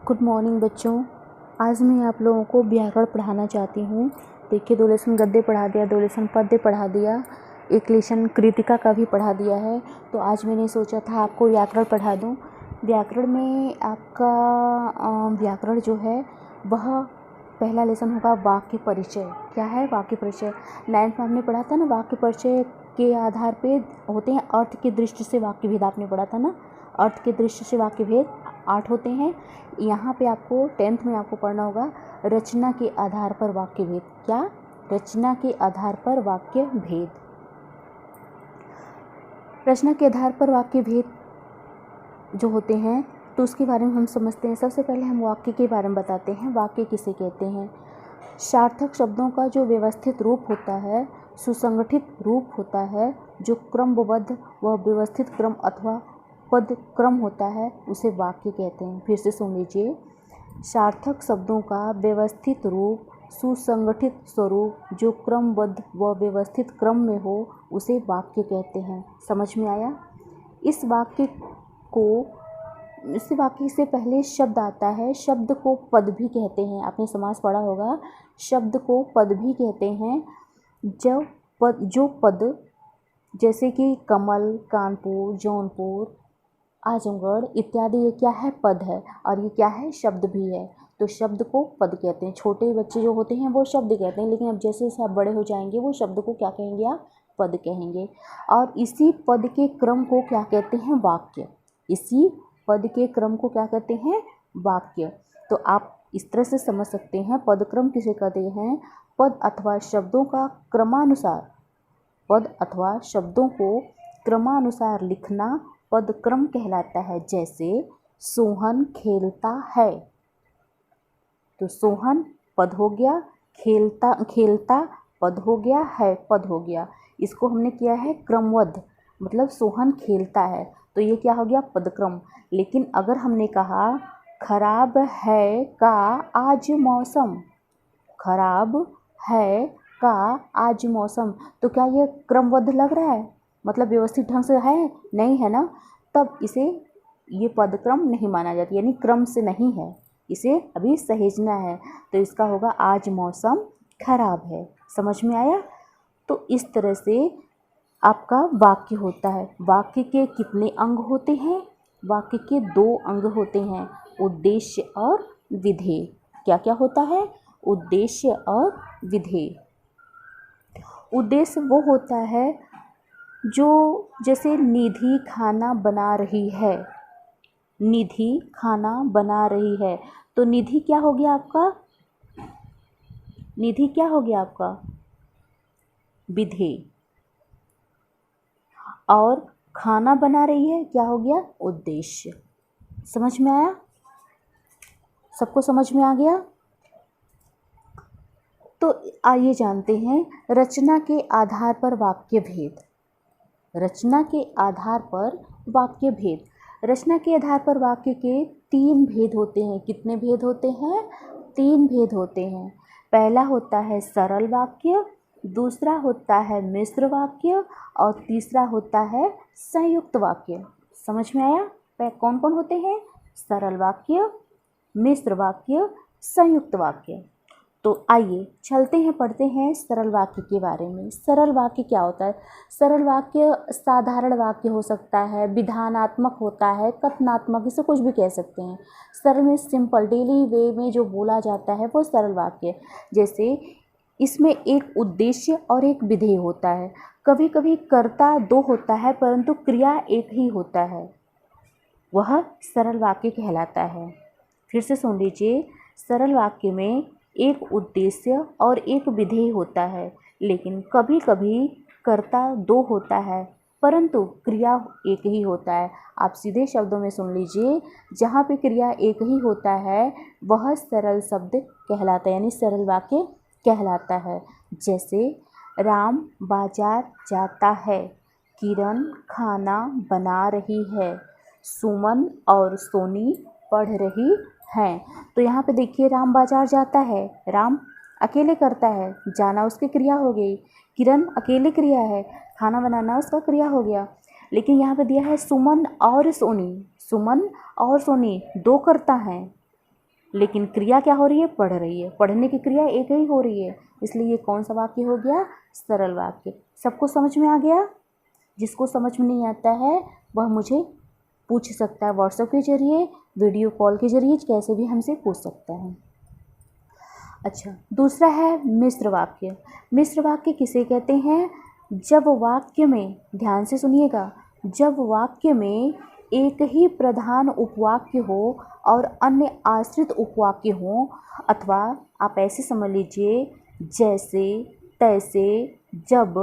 Good morning बच्चों। आज मैं आप लोगों को व्याकरण पढ़ाना चाहती हूँ। देखिए, 2 लेसन गद्य पढ़ा दिया, 2 लेसन पद्य पढ़ा दिया, 1 लेसन कृतिका का भी पढ़ा दिया है। तो आज मैंने सोचा था आपको व्याकरण पढ़ा दूँ। व्याकरण में आपका व्याकरण जो है वह पहला लेसन होगा वाक्य परिचय। क्या है वाक्य परिचय? 9th में आपने पढ़ा था ना, वाक्य परिचय के आधार पे होते हैं अर्थ की दृष्टि से वाक्य भेद। आपने पढ़ा था ना, अर्थ की दृष्टि से वाक्य भेद 8 होते हैं। यहाँ पे आपको 10th में आपको पढ़ना होगा रचना के आधार पर वाक्य भेद। क्या? रचना के आधार पर वाक्य भेद। रचना के आधार पर वाक्य भेद जो होते हैं तो उसके बारे में हम समझते हैं। सबसे पहले हम वाक्य के बारे में बताते हैं। वाक्य किसे कहते हैं? सार्थक शब्दों का जो व्यवस्थित रूप होता है, सुसंगठित रूप होता है, जो क्रमबद्ध व व्यवस्थित क्रम अथवा पद क्रम होता है, उसे वाक्य कहते हैं। फिर से सुन लीजिए। सार्थक शब्दों का व्यवस्थित रूप, सुसंगठित स्वरूप, जो क्रमबद्ध व व्यवस्थित क्रम में हो, उसे वाक्य कहते हैं। समझ में आया? इस वाक्य से पहले शब्द आता है। शब्द को पद भी कहते हैं। आपने समास पढ़ा होगा, शब्द को पद भी कहते हैं। जो पद जैसे कि कमल, कानपुर, जौनपुर, आजमगढ़ इत्यादि, ये क्या है? पद है। और ये क्या है? शब्द भी है। तो शब्द को पद कहते हैं। छोटे बच्चे जो होते हैं वो शब्द कहते हैं, लेकिन अब जैसे जैसे आप बड़े हो जाएंगे वो शब्द को क्या कहेंगे? आप पद कहेंगे। और इसी पद के क्रम को क्या कहते हैं? वाक्य। इसी पद के क्रम को क्या कहते हैं? वाक्य। तो आप इस तरह से समझ सकते हैं पद क्रम किसे कहते हैं? पद अथवा शब्दों का क्रमानुसार, पद अथवा शब्दों को क्रमानुसार लिखना पद क्रम कहलाता है। जैसे सोहन खेलता है, तो सोहन पद हो गया, खेलता पद हो गया, है पद हो गया। इसको हमने किया है क्रमबद्ध, मतलब सोहन खेलता है, तो ये क्या हो गया? पदक्रम। लेकिन अगर हमने कहा खराब है का आज मौसम, खराब है का आज मौसम, तो क्या ये क्रमबद्ध लग रहा है? मतलब व्यवस्थित ढंग से है? नहीं है ना। तब इसे ये पदक्रम नहीं माना जाता, यानी क्रम से नहीं है, इसे अभी सहेजना है। तो इसका होगा आज मौसम खराब है। समझ में आया? तो इस तरह से आपका वाक्य होता है। वाक्य के कितने अंग होते हैं? वाक्य के 2 अंग होते हैं, उद्देश्य और विधेय। क्या क्या होता है? उद्देश्य और विधेय। उद्देश्य वो होता है जो, जैसे निधि खाना बना रही है, निधि खाना बना रही है, तो निधि क्या हो गया आपका? निधि क्या हो गया आपका? विधेय। और खाना बना रही है क्या हो गया? उद्देश्य। समझ में आया? सबको समझ में आ गया? तो आइए जानते हैं रचना के आधार पर वाक्य भेद। रचना के आधार पर वाक्य भेद। रचना के आधार पर वाक्य के 3 भेद होते हैं। कितने भेद होते हैं? 3 भेद होते हैं। पहला होता है सरल वाक्य, दूसरा होता है मिश्र वाक्य, और तीसरा होता है संयुक्त वाक्य। समझ में आया? कौन कौन होते हैं? सरल वाक्य, मिश्र वाक्य, संयुक्त वाक्य। तो आइए चलते हैं, पढ़ते हैं सरल वाक्य के बारे में। सरल वाक्य क्या होता है? सरल वाक्य साधारण वाक्य हो सकता है, विधानात्मक होता है, कथनात्मक, इसे कुछ भी कह सकते हैं। सरल में सिंपल, डेली वे में जो बोला जाता है वो सरल वाक्य। जैसे इसमें एक उद्देश्य और एक विधेय होता है। कभी कभी कर्ता 2 होता है परंतु क्रिया एक ही होता है, वह सरल वाक्य कहलाता है। फिर से सुन लीजिए। सरल वाक्य में एक उद्देश्य और एक विधेय होता है, लेकिन कभी कभी कर्ता 2 होता है परंतु क्रिया एक ही होता है। आप सीधे शब्दों में सुन लीजिए, जहाँ पे क्रिया एक ही होता है वह सरल शब्द कहलाता है, यानी सरल वाक्य कहलाता है। जैसे राम बाजार जाता है, किरण खाना बना रही है, सुमन और सोनी पढ़ रही हैं। तो यहाँ पे देखिए, राम बाजार जाता है, राम अकेले करता है, जाना उसकी क्रिया हो गई। किरण अकेले क्रिया है, खाना बनाना उसका क्रिया हो गया। लेकिन यहाँ पे दिया है सुमन और सोनी, सुमन और सोनी 2 कर्ता हैं, लेकिन क्रिया क्या हो रही है, पढ़ रही है। पढ़ने की क्रिया एक ही हो रही है, इसलिए ये कौन सा वाक्य हो गया, सरल वाक्य। सबको समझ में आ गया? जिसको समझ में नहीं आता है वह मुझे पूछ सकता है व्हाट्सएप के जरिए, वीडियो कॉल के जरिए, कैसे भी हमसे पूछ सकता है। अच्छा, दूसरा है मिश्र वाक्य। मिश्र वाक्य किसे कहते हैं? जब वाक्य में, ध्यान से सुनिएगा, जब वाक्य में एक ही प्रधान उपवाक्य हो और अन्य आश्रित उपवाक्य हो, अथवा आप ऐसे समझ लीजिए, जैसे, तैसे, जब,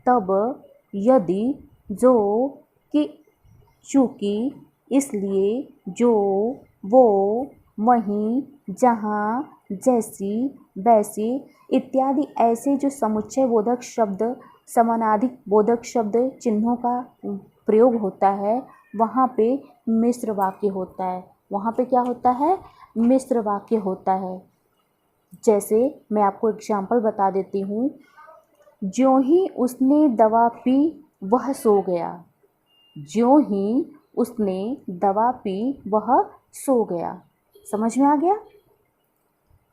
तब, यदि, जो, कि, चूँकि, इसलिए, जो, वो, वहीं, जहाँ, जैसी, वैसी इत्यादि ऐसे जो समुच्चय बोधक शब्द, समानाधिक बोधक शब्द चिन्हों का प्रयोग होता है, वहाँ पे मिश्र वाक्य होता है। वहाँ पे क्या होता है? मिश्र वाक्य होता है। जैसे मैं आपको एग्जाम्पल बता देती हूँ, ज्यों ही उसने दवा पी वह सो गया। ज्यों ही उसने दवा पी वह सो गया। समझ में आ गया?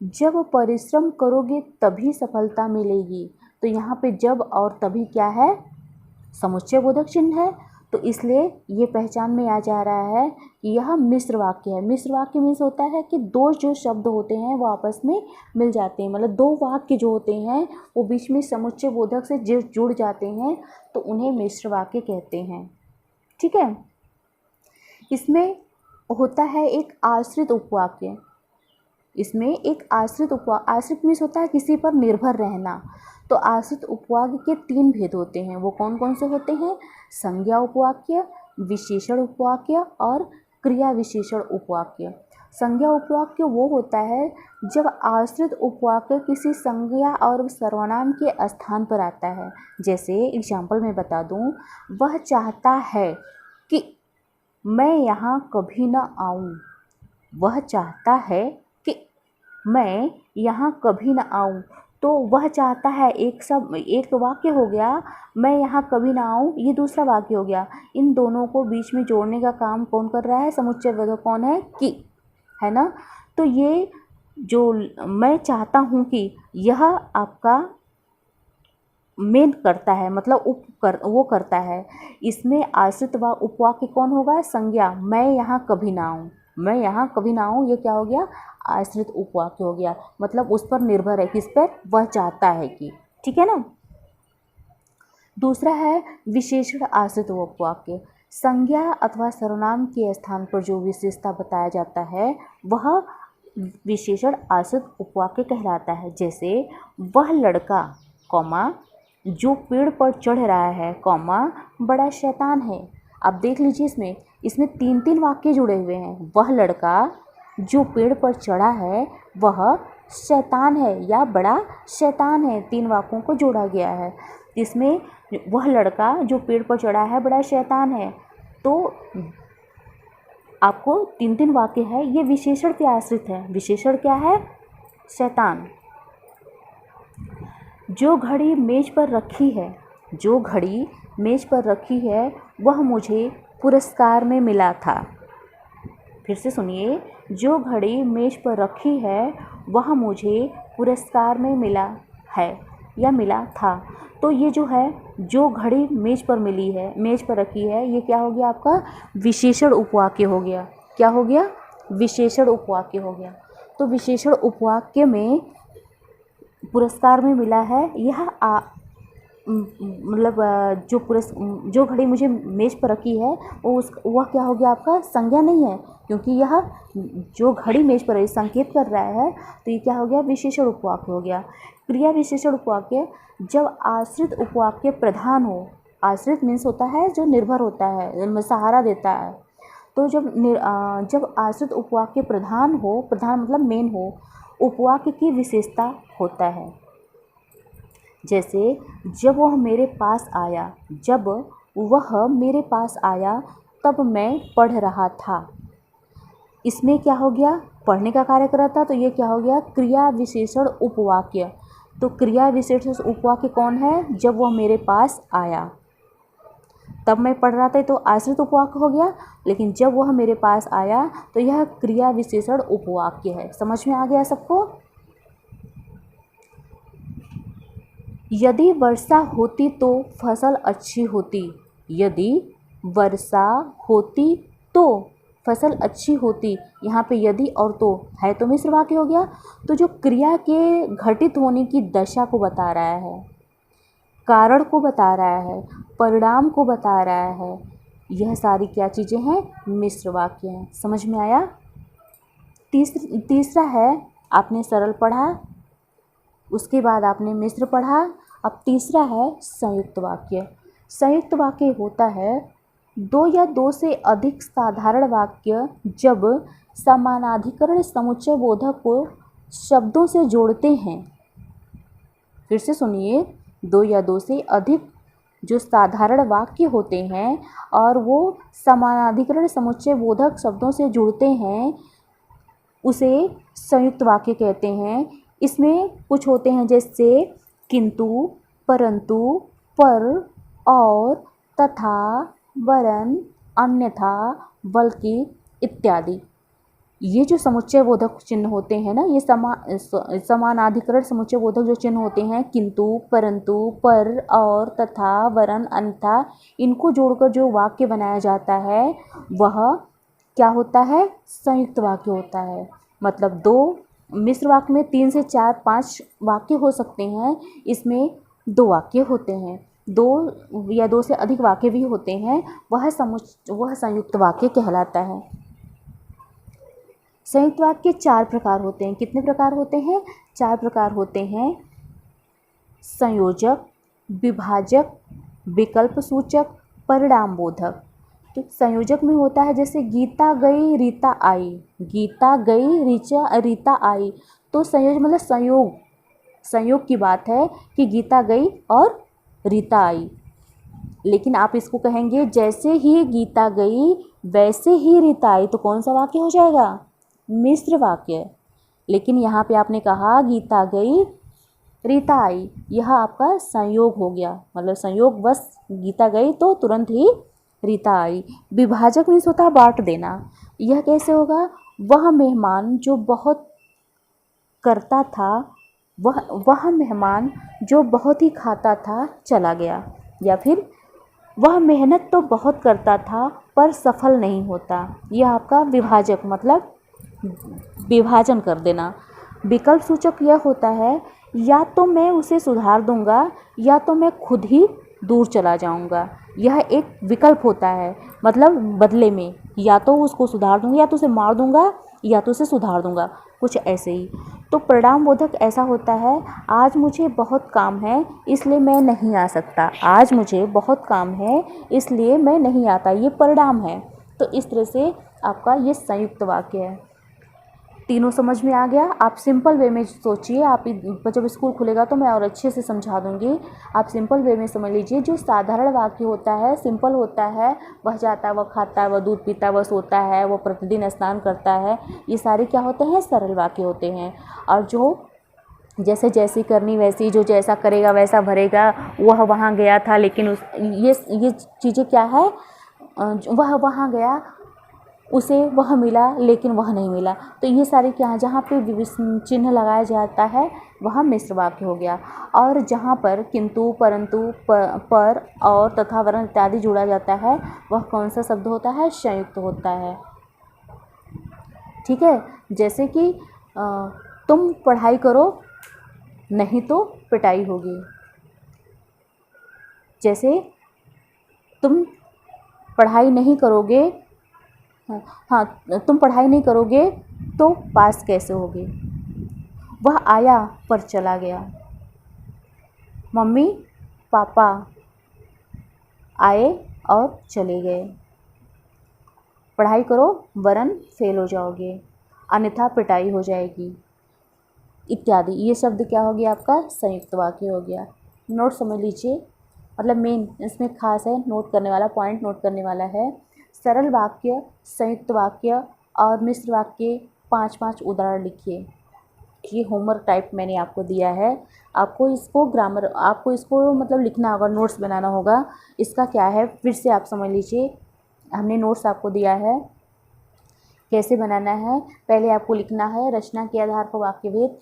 जब परिश्रम करोगे तभी सफलता मिलेगी। तो यहाँ पे जब और तभी क्या है? समुच्चय बोधक चिन्ह है। तो इसलिए ये पहचान में आ जा रहा है कि यह मिश्र वाक्य है। मिश्र वाक्य मीन्स होता है कि दो जो शब्द होते हैं वो आपस में मिल जाते हैं, मतलब दो वाक्य जो होते हैं वो बीच में समुच्चय बोधक से जुड़ जाते हैं, तो उन्हें मिश्र वाक्य कहते हैं। ठीक है। इसमें होता है एक आश्रित उपवाक्य। इसमें एक आश्रित आश्रित मीन्स होता है किसी पर निर्भर रहना। तो आश्रित उपवाक्य के तीन भेद होते हैं। वो कौन कौन से होते हैं? संज्ञा उपवाक्य, विशेषण उपवाक्य और क्रिया विशेषण उपवाक्य। संज्ञा उपवाक्य वो होता है जब आश्रित उपवाक्य किसी संज्ञा और सर्वनाम के स्थान पर आता है। जैसे एग्जाम्पल में बता दूं, वह चाहता है कि मैं यहाँ कभी न आऊँ। वह चाहता है कि मैं यहाँ कभी न आऊँ। तो वह चाहता है एक वाक्य हो गया, मैं यहाँ कभी ना आऊँ ये दूसरा वाक्य हो गया। इन दोनों को बीच में जोड़ने का काम कौन कर रहा है? समुच्चय बोधक कौन है? कि, है ना। तो ये जो मैं चाहता हूँ कि, यह आपका मेन करता है, मतलब वो करता है। इसमें आश्रित उपवाक्य कौन होगा? संज्ञा, मैं यहाँ कभी ना आऊँ। मैं यहाँ कभी ना आऊँ, ये क्या हो गया? आश्रित उपवाक्य हो गया। मतलब उस पर निर्भर है, किस पर? वह चाहता है कि। ठीक है ना। दूसरा है विशेषण आश्रित उपवाक्य। संज्ञा अथवा सर्वनाम के स्थान पर जो विशेषता बताया जाता है वह विशेषण आश्रित उपवाक्य कहलाता है। जैसे वह लड़का, कॉमा, जो पेड़ पर चढ़ रहा है, कॉमा, बड़ा शैतान है। अब देख लीजिए, इसमें तीन तीन वाक्य जुड़े हुए हैं। वह लड़का जो पेड़ पर चढ़ा है वह शैतान है या बड़ा शैतान है। तीन वाक्यों को जोड़ा गया है। इसमें वह लड़का जो पेड़ पर चढ़ा है बड़ा शैतान है, तो आपको तीन तीन वाक्य है, ये विशेषण पे आश्रित है। विशेषण क्या है? शैतान। जो घड़ी मेज पर रखी है, जो घड़ी मेज पर रखी है वह मुझे पुरस्कार में मिला था। फिर से सुनिए, जो घड़ी मेज पर रखी है वह मुझे पुरस्कार में मिला है या मिला था। तो ये जो है, जो घड़ी मेज पर मिली है, मेज पर रखी है, ये क्या हो गया? आपका विशेषण उपवाक्य हो गया। क्या हो गया? विशेषण उपवाक्य हो गया। तो विशेषण उपवाक्य में पुरस्कार में मिला है, यह मतलब जो घड़ी मुझे मेज पर रखी है वह क्या हो गया? आपका संज्ञा नहीं है, क्योंकि यह जो घड़ी मेज पर संकेत कर रहा है, तो ये क्या हो गया? विशेषण उपवाक्य हो गया। क्रिया विशेषण उपवाक्य जब आश्रित उपवाक्य प्रधान हो। आश्रित मीन्स होता है जो निर्भर होता है, सहारा देता है। तो जब आश्रित उपवाक्य प्रधान हो, प्रधान मतलब मेन हो, उपवाक्य की विशेषता होता है। जैसे जब वह मेरे पास आया, जब वह मेरे पास आया तब मैं पढ़ रहा था। इसमें क्या हो गया? पढ़ने का कार्य कर रहा था, तो ये क्या हो गया? क्रिया विशेषण उपवाक्य। तो क्रिया विशेषण उपवाक्य कौन है? जब वह मेरे पास आया। तब मैं पढ़ रहा था तो आश्रित उपवाक्य हो गया, लेकिन जब वह मेरे पास आया तो यह क्रिया विशेषण उपवाक्य है। समझ में आ गया सबको? यदि वर्षा होती तो फसल अच्छी होती। यदि वर्षा होती तो फसल अच्छी होती। यहाँ पे यदि और तो है तो मिश्र वाक्य हो गया। तो जो क्रिया के घटित होने की दशा को बता रहा है, कारण को बता रहा है, परिणाम को बता रहा है, यह सारी क्या चीज़ें हैं? मिश्र वाक्य हैं। समझ में आया? तीसरा है, आपने सरल पढ़ा, उसके बाद आपने मिश्र पढ़ा। अब तीसरा है संयुक्त वाक्य। संयुक्त वाक्य होता है दो या दो से अधिक साधारण वाक्य जब समानाधिकरण समुच्चय बोधक को शब्दों से जोड़ते हैं। फिर से सुनिए, दो या दो से अधिक जो साधारण वाक्य होते हैं और वो समानाधिकरण समुच्चय बोधक शब्दों से जुड़ते हैं, उसे संयुक्त वाक्य कहते हैं। इसमें कुछ होते हैं जैसे किंतु, परंतु, पर, और, तथा, वरन, अन्यथा, बल्कि इत्यादि। ये जो समुच्चय बोधक चिन्ह होते हैं ना, ये समानाधिकरण समुच्चय बोधक जो चिन्ह होते हैं, किंतु, परंतु, पर, और, तथा, वरन, अन्यथा, इनको जोड़कर जो वाक्य बनाया जाता है वह क्या होता है? संयुक्त वाक्य होता है। मतलब दो मिश्र वाक्य में 3 से 4 5 वाक्य हो सकते हैं, इसमें 2 वाक्य होते हैं। 2 या 2 से अधिक वाक्य भी होते हैं, वह संयुक्त वाक्य कहलाता है। संयुक्त वाक्य 4 प्रकार होते हैं। कितने प्रकार होते हैं? 4 प्रकार होते हैं। संयोजक, विभाजक, विकल्प सूचक, परिणाम बोधक। तो संयोजक में होता है जैसे गीता गई रीता आई। गीता गई रीता आई, तो संयोजक मतलब संयोग की बात है कि गीता गई और रीता आई। लेकिन आप इसको कहेंगे जैसे ही गीता गई वैसे ही रीता आई, तो कौन सा वाक्य हो जाएगा? मिश्र वाक्य। लेकिन यहाँ पे आपने कहा गीता गई रीता आई, यह आपका संयोग हो गया। मतलब संयोग बस गीता गई तो तुरंत ही रीता आई। विभाजक मीन्स होता है बांट देना। यह कैसे होगा? वह मेहमान जो बहुत करता था, वह मेहमान जो बहुत ही खाता था चला गया। या फिर वह मेहनत तो बहुत करता था पर सफल नहीं होता। यह आपका विभाजक मतलब विभाजन कर देना। विकल्प सूचक यह होता है या तो मैं उसे सुधार दूंगा या तो मैं खुद ही दूर चला जाऊंगा। यह एक विकल्प होता है, मतलब बदले में या तो उसको सुधार दूंगा या तो उसे मार दूंगा या तो उसे सुधार दूंगा, कुछ ऐसे ही। तो परिणाम बोधक ऐसा होता है, आज मुझे बहुत काम है इसलिए मैं नहीं आ सकता। आज मुझे बहुत काम है इसलिए मैं नहीं आता, ये परिणाम है। तो इस तरह से आपका ये संयुक्त वाक्य है। तीनों समझ में आ गया? आप सिंपल वे में सोचिए। आप जब स्कूल खुलेगा तो मैं और अच्छे से समझा दूंगी। आप सिंपल वे में समझ लीजिए। जो साधारण वाक्य होता है, सिंपल होता है, वह जाता है, वह खाता है, वह दूध पीता है, वह सोता है, वह प्रतिदिन स्नान करता है, ये सारे क्या होते हैं? सरल वाक्य होते हैं। और जो जैसे जैसी करनी वैसी, जो जैसा करेगा वैसा भरेगा, वह वहाँ गया था लेकिन ये चीज़ें क्या है? वह वहाँ गया, उसे वह मिला लेकिन वह नहीं मिला। तो ये सारे क्या है? जहाँ पे चिन्ह लगाया जाता है वह मिश्र वाक्य हो गया। और जहाँ पर किंतु, परंतु, पर, और, तथा, वरन इत्यादि जोड़ा जाता है वह कौन सा शब्द होता है? संयुक्त होता है। ठीक है? जैसे कि तुम पढ़ाई करो नहीं तो पिटाई होगी। जैसे तुम पढ़ाई नहीं करोगे, हाँ, तुम पढ़ाई नहीं करोगे तो पास कैसे होगे? वह आया पर चला गया। मम्मी पापा आए और चले गए। पढ़ाई करो वरन फेल हो जाओगे, अन्यथा पिटाई हो जाएगी, इत्यादि। ये शब्द क्या हो गया? आपका संयुक्त वाक्य हो गया। नोट समझ लीजिए, मतलब मेन इसमें खास है, नोट करने वाला पॉइंट नोट करने वाला है। सरल वाक्य, संयुक्त वाक्य और मिश्र वाक्य 5-5 उदाहरण लिखिए। ये होमवर्क टाइप मैंने आपको दिया है। आपको इसको ग्रामर, आपको इसको मतलब लिखना होगा, नोट्स बनाना होगा। इसका क्या है फिर से आप समझ लीजिए। हमने नोट्स आपको दिया है, कैसे बनाना है। पहले आपको लिखना है रचना के आधार पर वाक्य भेद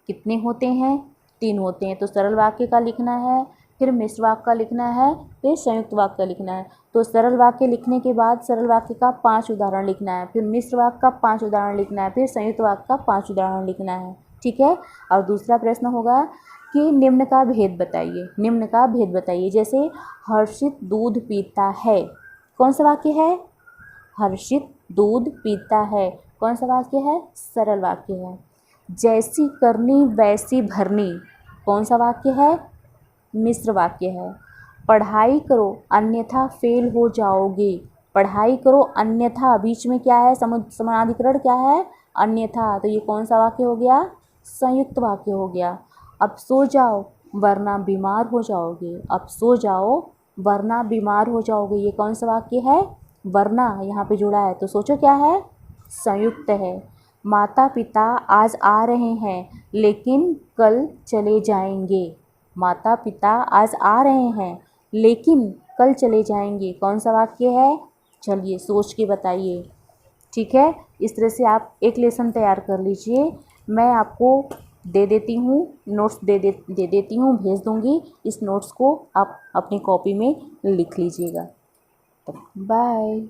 कितने होते हैं, 3 होते हैं। तो सरल वाक्य का लिखना है, फिर मिश्र वाक्य का लिखना है, फिर संयुक्त वाक्य का लिखना है। तो सरल वाक्य लिखने के बाद सरल वाक्य का 5 उदाहरण लिखना है, फिर मिश्र वाक्य का 5 उदाहरण लिखना है, फिर संयुक्त वाक्य का 5 उदाहरण लिखना है। ठीक है। और दूसरा प्रश्न होगा कि निम्न का भेद बताइए। निम्न का भेद बताइए, जैसे हर्षित दूध पीता है, कौन सा वाक्य है? हर्षित दूध पीता है, कौन सा वाक्य है? सरल वाक्य है। जैसी करनी वैसी भरनी, कौन सा वाक्य है? मिश्र वाक्य है। पढ़ाई करो अन्यथा फेल हो जाओगे, पढ़ाई करो अन्यथा, बीच में क्या है? समानाधिकरण क्या है? अन्यथा। तो ये कौन सा वाक्य हो गया? संयुक्त वाक्य हो गया। अब सो जाओ वरना बीमार हो जाओगे, अब सो जाओ वरना बीमार हो जाओगे, ये कौन सा वाक्य है? वरना यहाँ पे जुड़ा है, तो सोचो क्या है? संयुक्त है। माता पिता आज आ रहे हैं लेकिन कल चले जाएंगे, माता पिता आज आ रहे हैं लेकिन कल चले जाएंगे, कौन सा वाक्य है? चलिए सोच के बताइए। ठीक है। इस तरह से आप एक लेसन तैयार कर लीजिए। मैं आपको दे देती हूँ नोट्स, दे देती हूँ, भेज दूँगी। इस नोट्स को आप अपनी कॉपी में लिख लीजिएगा। तो बाय।